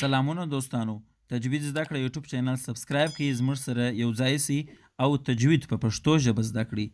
سلامونه دوستانو، تجوید زده کړه یوټیوب چینل سبسکرایب کړئ، زموږ سره یو ځای سي او تجوید په پښتو ژبه زده کړئ.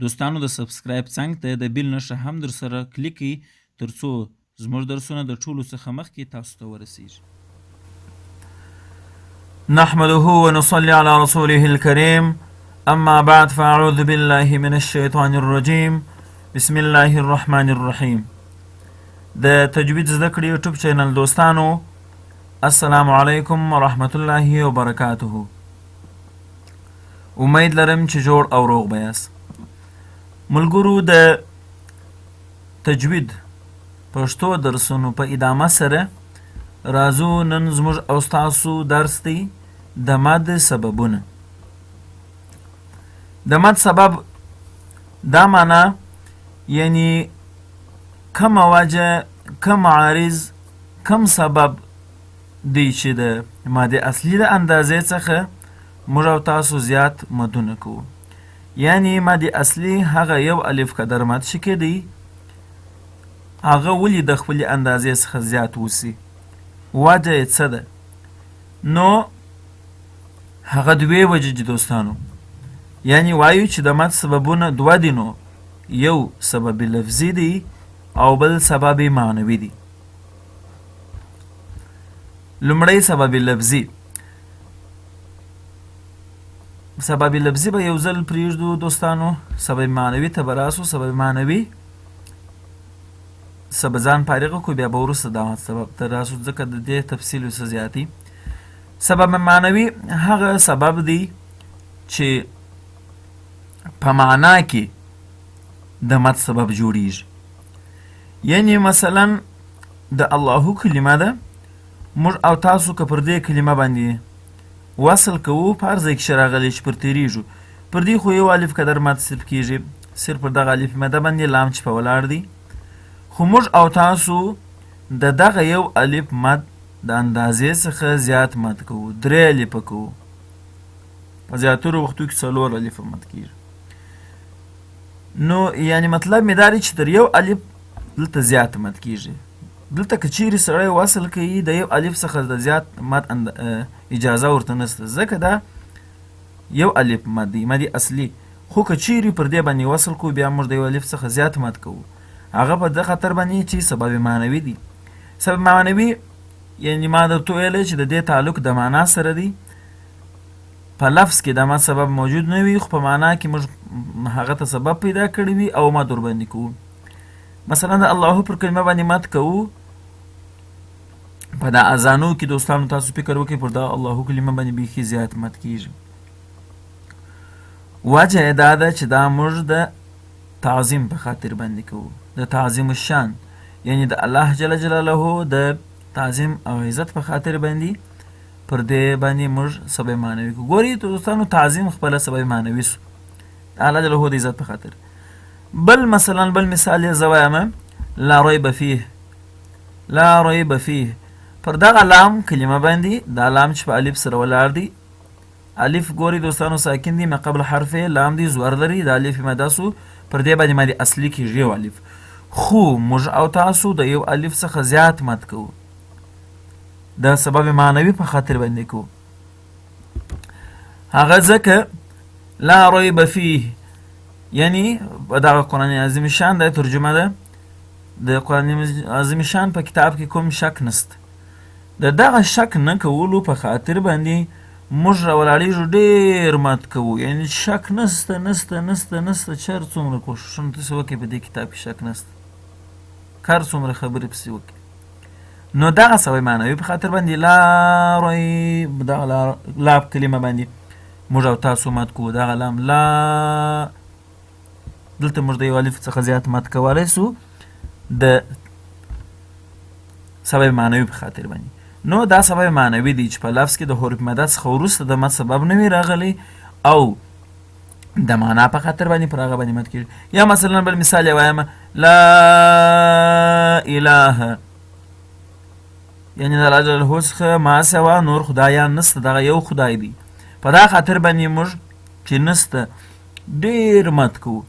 دوستانو د سبسکرایب څنګ ته د بیل نښه هم در سره کلیک کړئ ترڅو زموږ درسونه د ټولو څخه مخکې تاسو ته ورسیږي. نحمده ونصلي على رسوله الكريم أما بعد فأعوذ بالله من الشيطان الرجيم بسم الله الرحمن الرحيم. د تجوید زده کړې یوټیوب چینل دوستانو، السلام علیکم ورحمت الله وبرکاته. امید لرم چې جوړ او روغ به یاست. ملګرو، د تجوید پښتو درسونو په ادامه سره راځو نن زموږ او ستاسو درس دی د مد سببونه. د مد سبب دا معنا یعنی کم وجه، کم عارض، کم سبب دی چې د ماده اصلي د اندازې څخه موږ او تاسو زیات مدونه کوو. یعنی ماده اصلي هغه یو الف قدر مد چې کېدی هغه ولې د خپلې اندازې څخه زیات وسی. وجه یې څه ده؟ نو هغه دوې وجې دي دوستانو. یعنی وایو چې د مد سببونه دوه دي، نو یو سبب لفظي دی او بل سبب معنوي دی. لومړی سبب لفظي. سبب لفظي به یو ځل پرېږدو دوستانو، سبب معنوي ته به راسو. سبب معنوي سبب ځان فارغ کړو، بیا به وروسته دا سبب ته راسو ځکه د دې تفصیل څه زیاتي. سبب معنوي هغه سبب دی چې په معنا کې د مد سبب جوړیږي. یعنی مثلا د الله کلمه ده، موږ او تاسو که پر دې کلمه باندې وصل کوو، فرض یې چې راغلی چې پر تېرېږو، پر دې خو یو الف قدر مد صرف کېږي، صرف پر دغه الف مده باندې لام چې په ولاړ دی. خو موږ او تاسو د دغه یو الف مد د اندازې څخه زیات مد کوو، 3 الفه کوو. په زیاترو وختو کې 4 الفه مد کېږي. نو یعنی مطلب مې دا دی چې تر یو الف دلته زیات مد کېږي. دلته که چیرې سړی وصل کوي د یو الف څخه د زیات مد اجازه ورته نشته، ځکه دا یو الف مد دی، مد اصلي. خو که چیرې پر دې باندې وصل کوو، بیا موږ د یو الف څخه زیات مد کوو. هغه په دې خاطر باندې چې سبب معنوي دی. سبب معنوي یعنی ما درته ویلی چې د دې تعلق د معنا سره دی. په لفظ کې د مد سبب موجود نه وي، خو په معنا کې موږ هغه ته سبب پیدا کړی وي او مد ورباندې کوو. مثلا د الله پر کلمه باندې مد کوو. په دا اذانو کې دوستانو تاسو فکر وکړئ، پر دا الله کلمه باندې بیخي زیات مد کېږي. وجه یې دا ده چې دا موږ د تعظیم په خاطر باندې کوو، د تعظیم الشان، یعنی د الله جل جلاله د تعظیم او عزت په خاطر باندې پر دې باندې موږ سبب معنوي کوو. ګورئ دوستانو، تعظیم خپله سبب معنوي سو، د الله جل د عزت په خاطر. بل مثلا بل مثال یې زه وایم، لا ریب فیه. لا ریب فیه پر دغه لام کلمه باندې، دا لام چې په الف سره ولاړ دی، الف ګوري دوستانو ساکن دی، ما قبل حرف لام دی، زور لري، د الف مده سو، پر دې باندې مادي اصلي کېږي یو الف. خو موږ او تاسو د یو الف څخه زیات مد کوو، د سبب معنوي په خاطر باندې کوو. هغه ځکه لا ریب فیه یعنی دغه قرآن عظیم شان د ترجمه ده. د قرآن عظیم شان په کتاب کې کوم شک نسته. د دغه شک نه کولو په خاطر باندې موږ راولاړېږو، ډېر مد کوو. یعنی شک نسته نسته نسته نسته، چر څومره کوښښونه تاسې وکړئ په دې کتاب کې شک نسته، کار څومره خبرې پسې وکړئ. نو دغه سبب معنوي په خاطر باندې لا ریب، دغه لا کلمه باندې موږ او تاسو مد کوو. دغه لام لا دلته موږ د یو الف څخه زیات مد کولی سو د سبب معنوي په خاطر باندې. نو دا سبب معنوي دی چې په لفظ کې د حروف مده څخه وروسته د مد سبب نه وي راغلی او د معنا په خاطر باندې پر هغه باندې مد کېږي. یا مثلا بل مثال یې وایم، لا اله، یعنی د الله جل څخه ما سوا نور خدایان نسته، دغه یو خدای دی. په دا خاطر باندې موږ چې نسته ډېر مد کوو.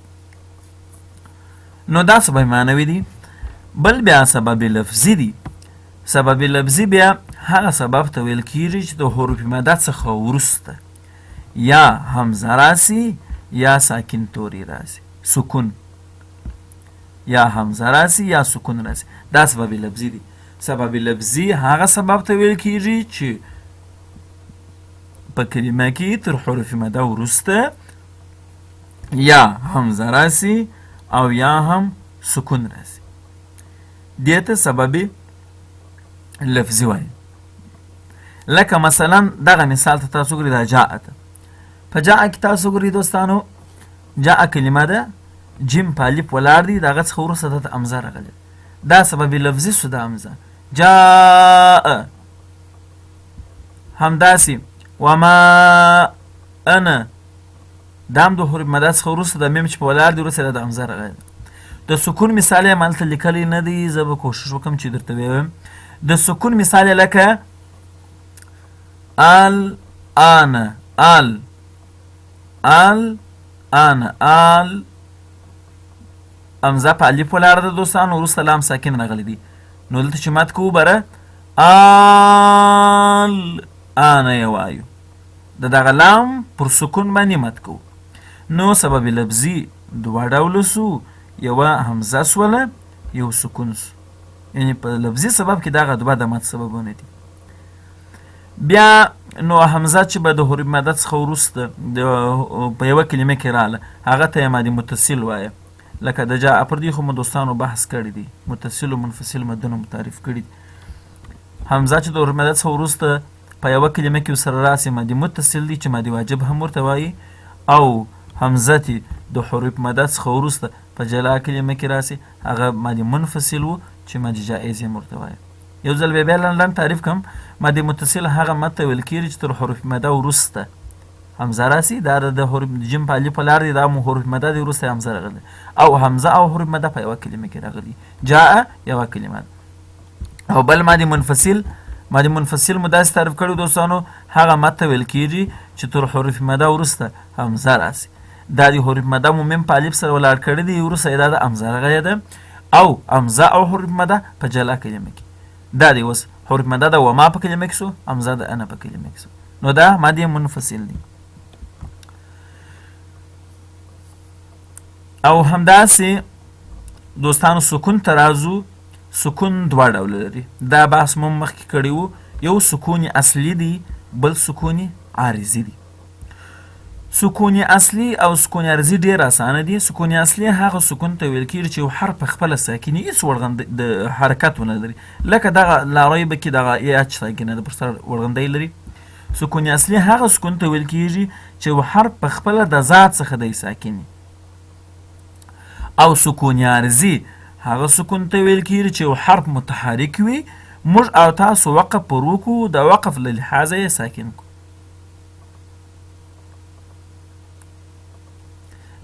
نو دا سبب معنوي دی. بل بیا سبب لفظي دی. سبب لفظي بیا هغه سبب ته ویل کیږي چې د حروف مده څخه وروسته یا همزه راسي یا ساکن توری راسي، سکون، یا همزه راسي یا سکون راسي، دا سبب لفظي دی. سبب لفظي هغه سبب ته ویل کیږي چې په کلمه کې تر حروف مده وروسته یا همزه راسي او یا هم سکون راسي، دې ته سبب لفظي وایي. لکه مثلا دغه مثال ته تاسو ګورئ، دا جاء ته په جاء کې تاسو ګورئ دوستانو، جاء کلمه ده، جیم په الف ولاړ دی، د هغه څخه وروسته دلته همزه راغلې، دا سبب لفظي سو. دا همزه جاء. همداسې وما انا، دا هم د حروف مده څخه وروسته د میم چې په ولاړ دی وروسته د همزه راغلې. د سکون مثال یې مالته لیکلی نه دی، زه به کوشش وکړم چې درته ووایم. د سکون مثال یې لکه الآن، ال همزه په الف ولاړه ده دوستانو، وروسته لام ساکن راغلی دی. نو دلته چې مات کوو بره الآن یې وایو، د دغه لام پر سکون باندې مات کوو. نو سبب لفظي دوه ډوله سو، یوه همزه سوله، یو سکون سو، یعنی په لفظي سبب کې دغه دوه د مات سببونه دي. بیا نو همزه چې به د حروف مده څخه وروسته په یوه کلمه کې راغله، هغه ته یې مادي متصل وایه. لکه د جاء پر دې خو مو دوستانو بحث کړی دی، متصل و منفصل مدونه مو تعریف کړي دي. همزه چې د حروف مده څخه وروسته په یوه کلمه کې ورسره راسي، مادي متصل دی چې مادي واجب هم ورته وایي، او همزه چې د حروف مده څخه وروسته په جلا کلمه کې راسي، هغه مادي منفصل و چې مادي جائز هم ورته وایي. یو ځل بیا لنډ تعریف کوم. مادي متصل هغه مد ته ویل کیږي چې تر حروف مده وروسته همزه راسي، دا د حروف جیم په الف ولاړ دی، دا مو حروف مده دی وروسته همزه راغلی، او همزه او حروف مده په یوه کلمه کې راغلي. جاء یوه کلمه ده. او بل مادي منفصل، مادي منفصل مو داسې تعریف کړی دوستانو، هغه مد ته ویل کیږي چې تر حروف مده وروسته همزه راسي، دا د حروف مده مو میم په الف سره ولاړ کړی دی، وروسته یې دا د همزه راغلی ده، او همزه او حروف مده په جلا کلمه کې. دا دی اوس حروف مده د وما په کلمه کې سو، همزه د انا په کلمه کې سو، نو دا مادي منفصل دی. او همداسې دوستانو سکون ته راځو. سکون دوه ډوله لري، دا بحث مو مخکې کړی وو. یو سکون اصلي دی، بل سکون عارضي دی. سکون اصلي او سکون عارضي ډېر اسانه دي. سکون اصلي هغه سکون ته ویل کېږي چې یو حرف په خپله ساکني هېڅ د حرکت ونه لري، لکه دغه لا ریب کې دغه یا چې ساکنه ده پر سر ورغندی لري. سکون اصلي هغه سکون ته ویل کېږي چې یو حرف په خپله د ذات څخه دی ساکني. او سکون عارضي هغه سکون ته ویل کېږي چې یو حرف متحرک وي، موږ او تاسو وقف پر وکړو، د وقف له لحاظه یې ساکن کړو.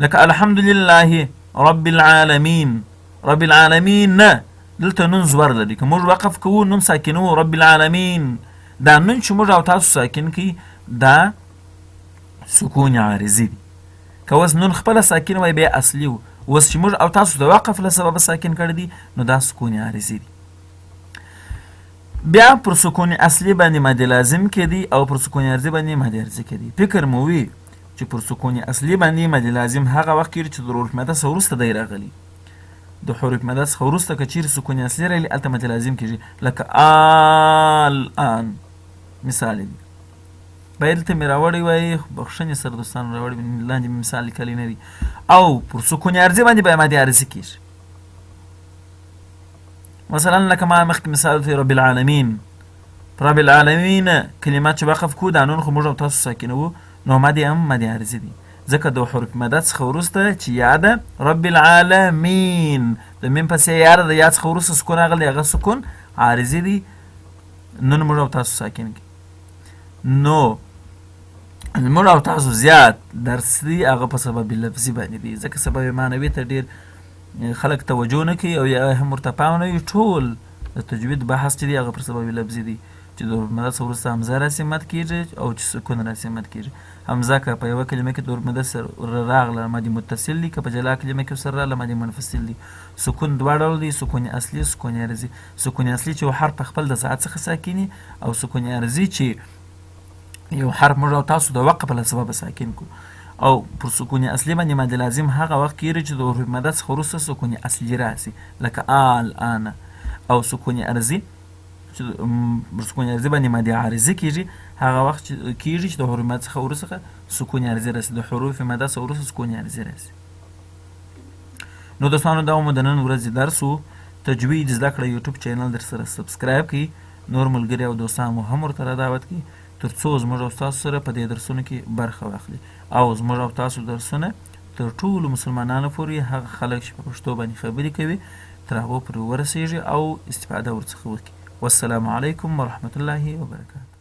لکه الحمدلله رب العالمین. رب العالمین نه، دلته نون زور لري، که موږ وقف کوو نون ساکنو رب العالمین، دا نون چې موږ او تاسو ساکن کړي دا سکون عارضي دی. که اوس نون خپله ساکن وای بیا اصلي و، اوس چې موږ او تاسو د وقف له سببه ساکن کړی دي نو دا سکون عارضي دی. بیا پر سکون اصلي باندې مادي لازم کېدی او پر سکون عارضي باندې مادي عارضي کېدی. فکر مو وي چې پر سکون اصلي باندې مادي لازم هغه وخت کېږي چې د حروف مده څخه وروسته دی راغلی. د حروف مده څخه وروسته که چیرې سکون اصلي راغلی هلته مادي لازم کېږي، لکه الآن مثال دی. باید دلته مې راوړی وای، بخښنې سره دوستانو راوړی لاندې مې مثال لیکلی نه دی. او پر سکون عارضي باندې بیا مادي عارضي کېږي. مثلا لکه ما مخکې مثال دی رب العالمین. رب العالمین کلمات چې وقف کو دا نون خو موږ او تاسو ساکنوو، نو مادي هم مادي عارضي دي، ځکه د حروف مده څخه وروسته چې یا ده رب العالمین، د میم پسې یا ده د یا څخه وروسته سکون راغلی، هغه سکون عارضي دي، نون موږ او تاسو ساکن کړي. نو موږ او تاسو زیات درس دی هغه په سبب لفظي باندې دی، ځکه سبب معنوي ته ډېر خلک توجه نه کوي او یا هم ورته پام نه وي. ټول د تجوید بحث چې دی هغه پر سبب لفظي دی. چې د ضرب المدد څخه وروسته همزه راسي مد کېږي او چې سکون راسي مد کېږي. همزه که په یوه کلمه کې د ضرب المدد سره راغله مد متصل دی، که په جلا کلمه کې سره راغله مد منفصل دی. سکون دوه ډول دی، سکون اصلي، سکون عرضي. سکون اصلي چې یو حرف په خپل د ساعت څخه ساکني، او سکون عرضي چې یو حرف موږ او تاسو د وقف له سببه ساکن کو. او پر سکون اصلي باندې مد لازم هغه وخت کېږي چې د ضرب المدد څخه وروسته سکون اصلي راسي، لکه الآن. او سکون عرضي چې پر سکون عرضي باندې مد عارضي کېږي، هغه وخت کېږي چې د ضرب المدد څخه وروسته سکون عرضي راسي، د حروف مد څخه وروسته سکون عرضي راسي. نو دوستانو دا مو د نن ورځې درس و. تجوید زده کړه یوټیوب چینل در سره سبسکرایب کړئ، نور ملګري او دوستان مو هم ورته دعوت کړئ تر څو زموږ او تاسو سره په دې درسونو کې برخه واخلي، او زموږ او تاسو درسونه تر ټولو مسلمانانو پورې هغه خلک چې په پښتو باندې خبرې کوي تر هغو پورې ورسیږي او استفاده ورڅخه وکړي. والسلام علیکم ورحمة الله وبرکاته.